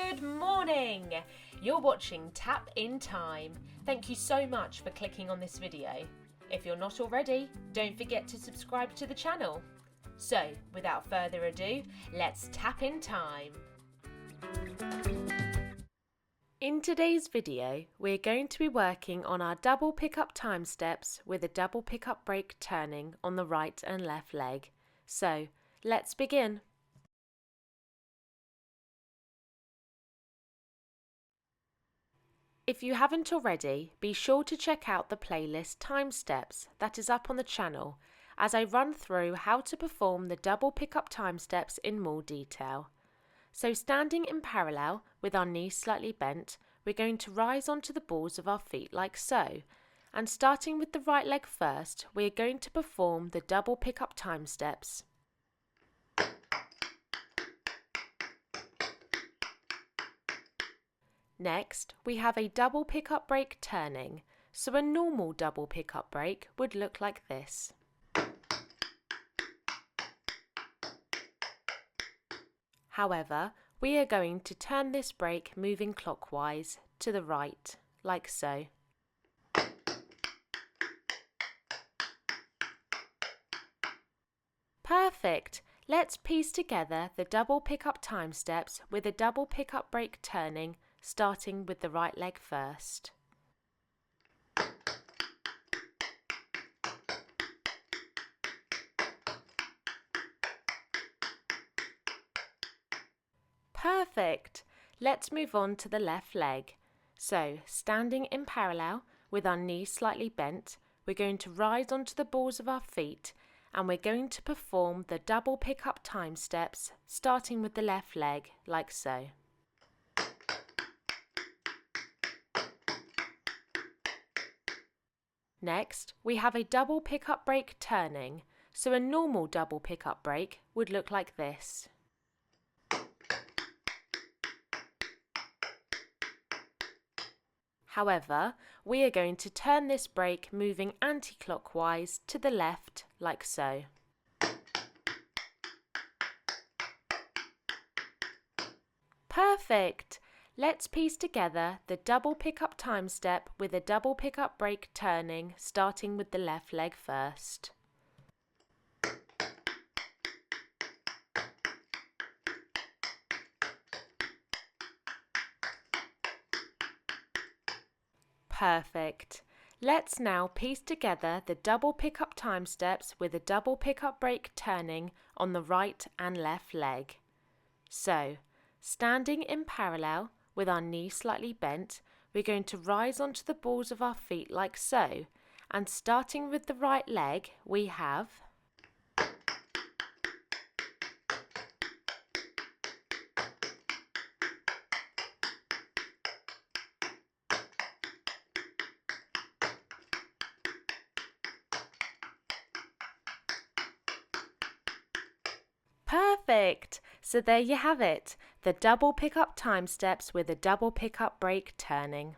Good morning! You're watching Tap in Time. Thank you so much for clicking on this video. If you're not already, don't forget to subscribe to the channel. So, without further ado, let's tap in time. In today's video, we're going to be working on our double pick-up time steps with a double pick-up break turning on the right and left leg. So, let's begin. If you haven't already, be sure to check out the playlist Time Steps that is up on the channel as I run through how to perform the double pick-up time steps in more detail. So standing in parallel with our knees slightly bent, we're going to rise onto the balls of our feet like so. And starting with the right leg first, we're going to perform the double pick-up time steps. Next, we have a double pick-up break turning, so a normal double pick-up break would look like this. However, we are going to turn this break moving clockwise to the right, like so. Perfect! Let's piece together the double pick-up time steps with a double pick-up break turning, starting with the right leg first. Perfect! Let's move on to the left leg. So, standing in parallel with our knees slightly bent, we're going to rise onto the balls of our feet and we're going to perform the double pick-up time steps, starting with the left leg, like so. Next, we have a double pick-up break turning, so a normal double pick-up break would look like this. However, we are going to turn this break moving anti-clockwise to the left, like so. Perfect! Let's piece together the double pick-up time step with a double pick-up break turning, starting with the left leg first. Perfect. Let's now piece together the double pick-up time steps with a double pick-up break turning on the right and left leg. So, standing in parallel with our knees slightly bent, we're going to rise onto the balls of our feet like so, and starting with the right leg, we have Perfect! So there you have it, the double pick-up time steps with a double pick-up break turning.